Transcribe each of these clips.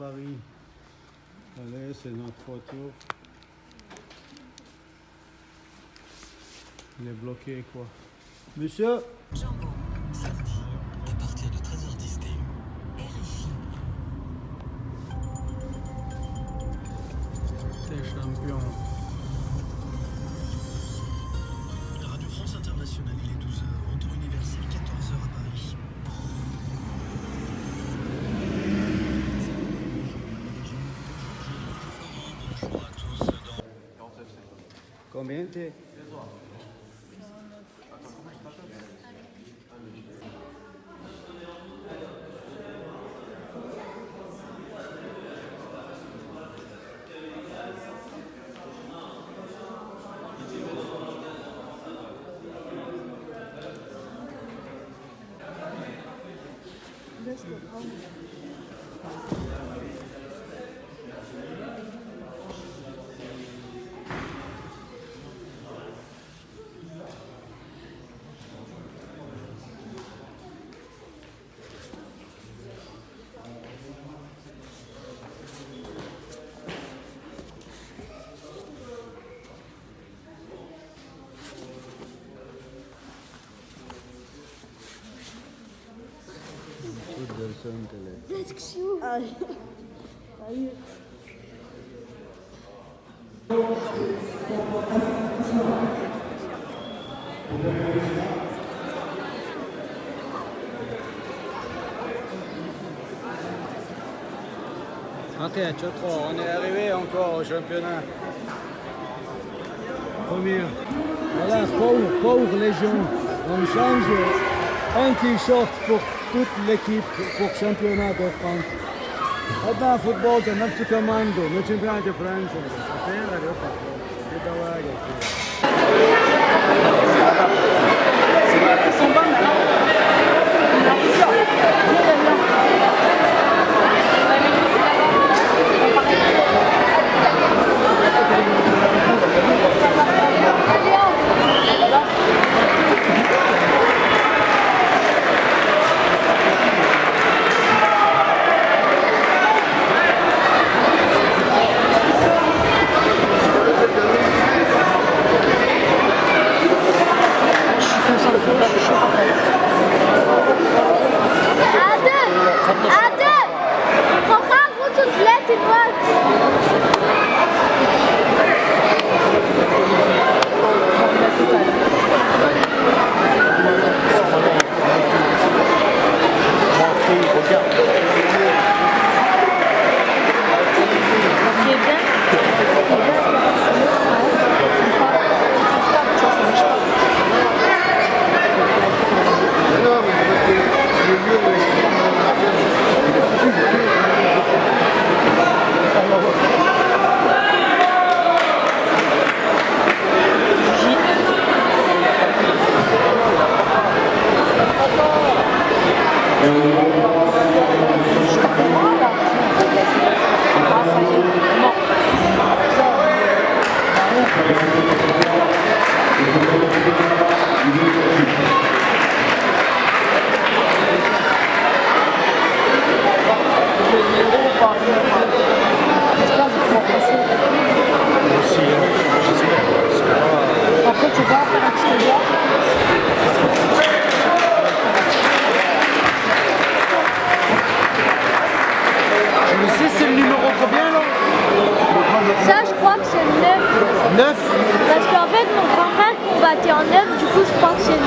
Paris. Allez, c'est notre retour. Il est bloqué quoi. Monsieur Django, samedi, à partir de 13h10 TU. RFI. T'es champion. Radio France Internationale, il est 12h, en temps universel, 14h à Paris. Bonjour à tous. Combien t'es? On est arrivé encore au championnat. Première. Voilà, pauvre Légion. On change un t-shirt pour toute l'équipe pour championnat de France. Maintenant, football, c'est notre commande, le championnat de France. Après, tu vas faire un petit devoir. Tu sais c'est le numéro combien là? Ça, je crois que c'est le 9. 9. Parce qu'en fait, mon grand frère combattait en 9, du coup, je crois que c'est le 9.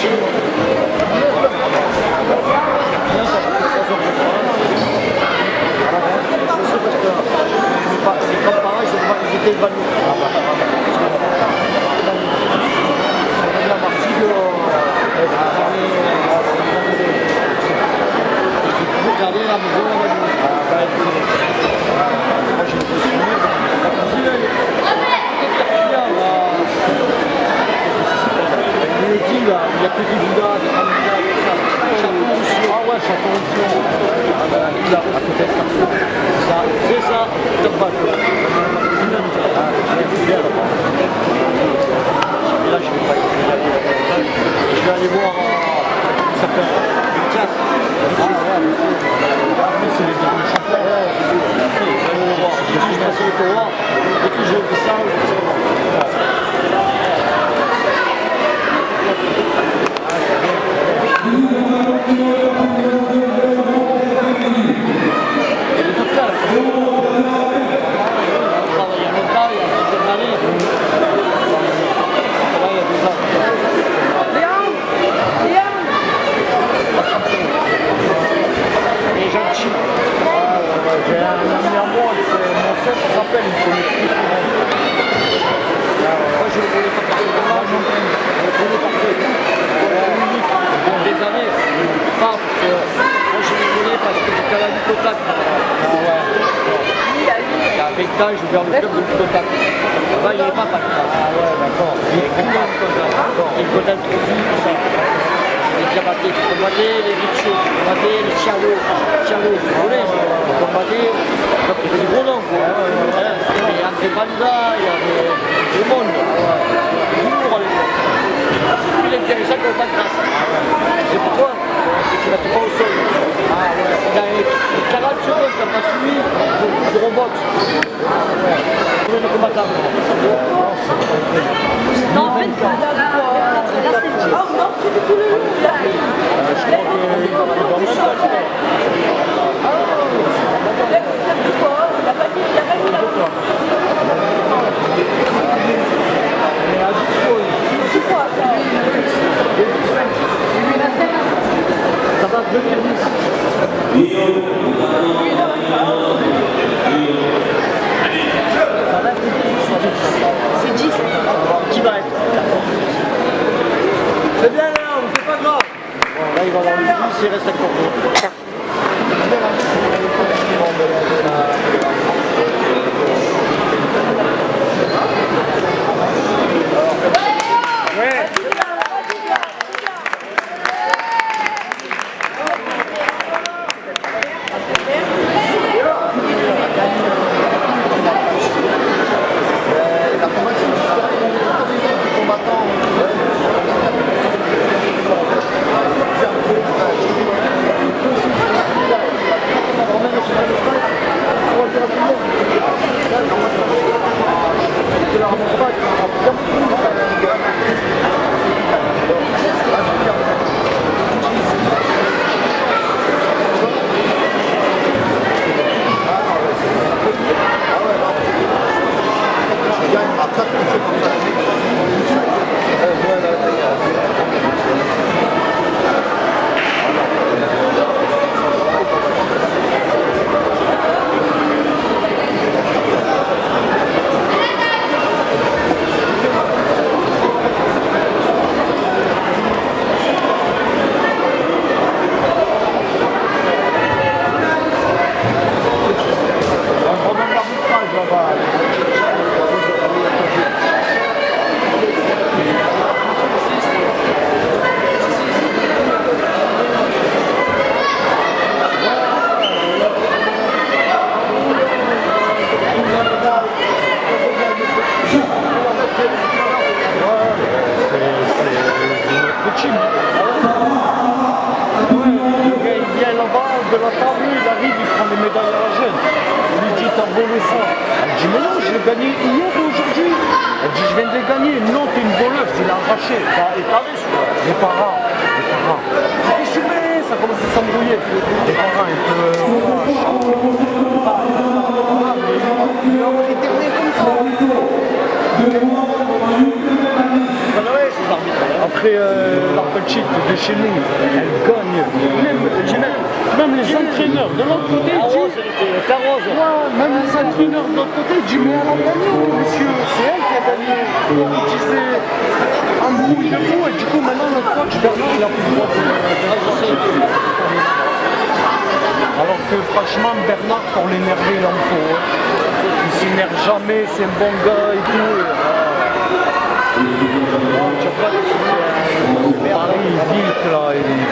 C'est comme pareil, j'étais évanoui. La Martigues, regardez la maison, moi j'ai été souvenir, la cuisine, le king, là, il n'y a que des villas, des familiales, château aussi. Ah ouais, château aussi. Ah ben, là, à côté de ça, c'est ça, top bac. Ah, c'est bien là-bas. Et là, je vais pas y aller. Je vais aller voir, ça s'appelle, une classe. Ah ouais, c'est les derniers champions. Ouais, je vais aller voir. J'ai dit, je passais au tournoi. Dès que j'ai vu ça, je vais aller voir. Et les deux frères, on travaillait longtemps, il y a une dizaine d'années. Là, il y a 2 ans. Il est gentil. J'ai un ami à moi, mon frère, ça s'appelle, il connaît plus. Moi, je le connais pas personnellement, je le connais par cœur. Des années, pas parce que moi je les connais parce que j'étais à la lutte contact. Ah ouais. Il y a 20 ans, je vais au club de lutte contact. Avant, il n'y avait pas de ça. Ah ouais, d'accord. Il y avait contact comme ça. Il contact trop vite, tout ça. Les diabatés, qui combattaient les richots, qui combattaient les chialos, vous connaissez, qui combattaient, donc il y avait des gros noms, quoi. Il y avait Banda, il y avait tout le monde. Lourd à l'époque. C'est plus intéressant qu'on pas de grâce. C'est pourquoi? Parce que tu ne restes pas au sol. Ah ouais. Dans les 40 secondes, tu n'as pas suivi, je rebote. Pour le combattant. Non, en fait, là, c'est le tir. Oh non, c'est tout le long. Je crois qu'il doit même pas le faire. Ça va devenir 10. C'est 10. Qui va être? C'est bien là, c'est pas grave. Bon, là il va avoir le 10, il reste avec ton de la table, il arrive, il prend les médailles à la jeune. Il lui dit, t'as volé ça. Elle dit, mais non, je l'ai gagné hier ou aujourd'hui. Elle dit, je viens de les gagner. Non, t'es une voleuse, il a arraché. Et t'avais celui-là. Les parents. Qu'est-ce que tu fais? Ça commence à s'embrouiller. Les parents, ils te... Il a éterné comme ça. Ouais, ces arbitres. Après, montrer la petite de chez nous. Elle gagne. Même les entraîneurs de l'autre côté, même les entraîneurs de l'autre côté, disent mais elle a gagné, monsieur. C'est elle qui a gagné. Il disait un bruit de fou et du coup maintenant notre coach Bernard il a plus le droit de. Alors que franchement Bernard pour l'énerver il en faut. Il s'énerve jamais, c'est un bon gars et tout. Tu vois pas Paris, vite là.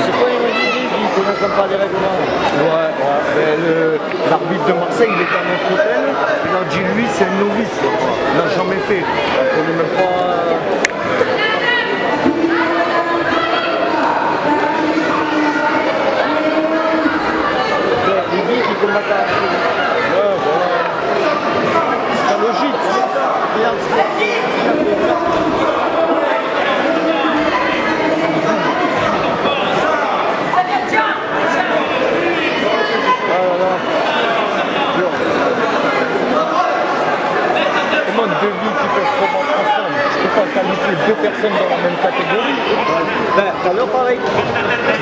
C'est quoi les règles qui ne connaissent pas les règlements? Ouais. L'arbitre de Marseille il était à notre hôtel. Il a dit lui c'est un novice. Il n'a jamais fait. Il connaît même pas. Ouais, voilà. C'est logique. Regarde ce qu'il a fait. Comment deux vies qui peuvent combattre ensemble? Je peux pas qualifier deux personnes dans la même catégorie. Ben, tout à l'heure pareil.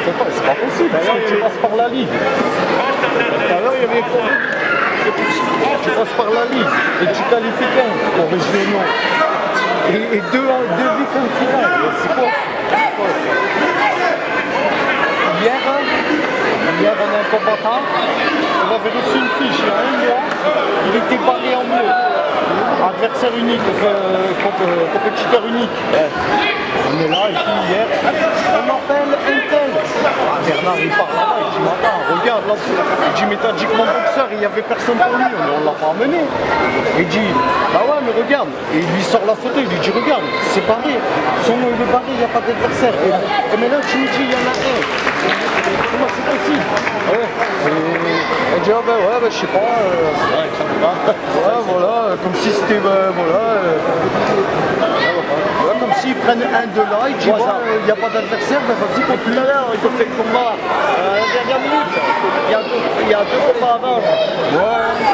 C'est pas possible, parce que tu passes par la ligue. Tout à l'heure, il y avait quoi? Tu passes par la ligue et tu qualifies qu'un pour régionaux. Et deux vies continentales. C'est quoi ça? Hier, on a un combattant. On avait reçu une fiche il y a un mois. Il était barré en bleu. Adversaire unique, compétiteur unique. On est là et puis hier, on m'appelle un tel. Bernard il parle là-bas, il dit attends, regarde là, il dit mais t'as dit que mon boxeur il n'y avait personne pour lui, on l'a pas amené. Il dit bah ouais mais regarde, et il lui sort la photo, il lui dit regarde, c'est barré, son nom il est barré, il n'y a pas d'adversaire. Et maintenant tu me dis il y en a un. Comment c'est possible? Il dit ah ben ouais, je sais pas. Ouais voilà, comme si c'était comme s'ils prennent un de là, ils disent il n'y a pas d'adversaire, ben vas-y continue. Tout à l'heure, ils ont fait le combat à la dernière minute. Il y a deux combats avant. Ouais.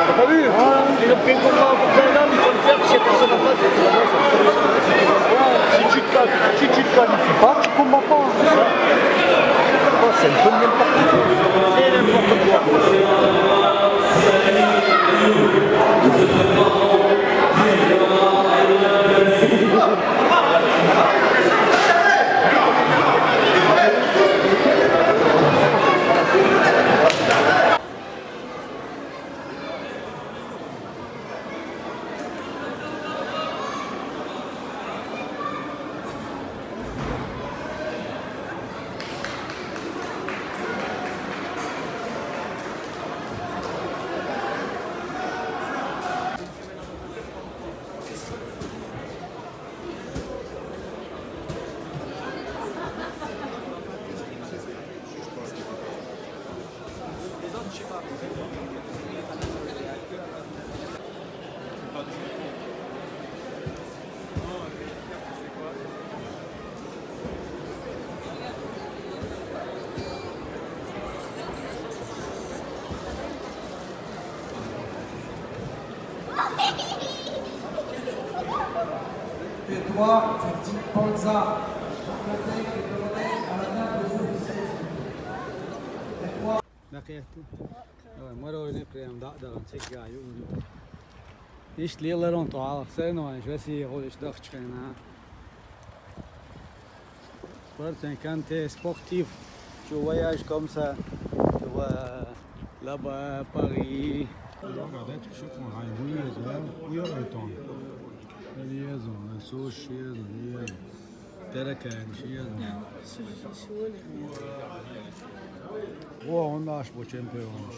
T'as pas vu? Ils ont pris le combat pour faire un homme, il faut le faire, s'il n'y a personne en face, Si tu te qualifies pas, tu combats pas. C'est un peu n'importe quoi. c'est n'importe quoi. Et toi, tu dis Panza. مرة ونقرأ دقدقة تشجع يقول إيش ليه الله رون طعام سنة إيش بس يقول إيش دخش فينا سبورت كانت سبورتيف tu voyages comme ça tu vois là-bas Paris Regardez, tu sais qu'on a une oui, liaison, sushi, liaison, terakan, on nаш по чемпионш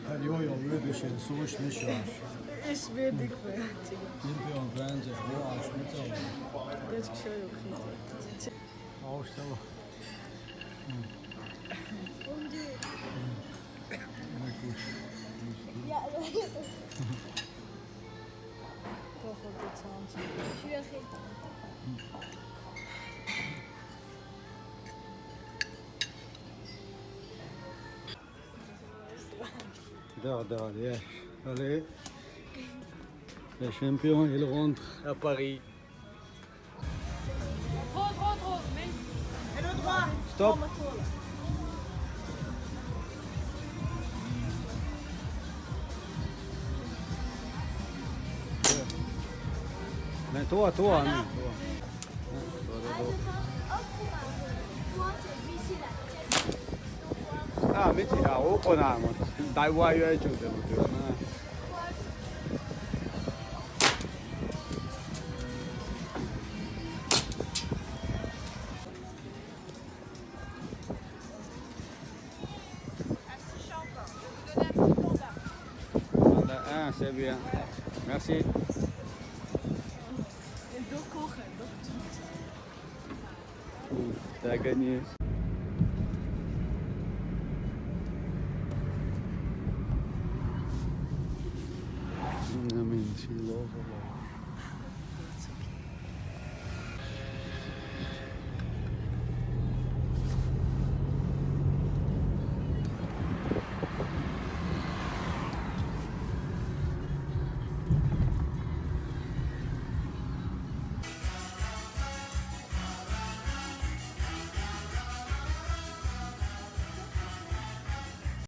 Hadi o yol yürüyüşün suş ne şaş. Ich will dick werden. Çempiyon bence bu aşmı çaldı. Geç kişi yok. Ağustos'ta. Toch op dit zand. Allez, les champions ils rentrent à Paris. Trop, trop, trop. stop. Mais toi, Annie, toi. Ah, ไม่จี好困難喎，大壞嘅做就做啦。Ah, c'est bien. Merci. Et deux cours, T'as gagné.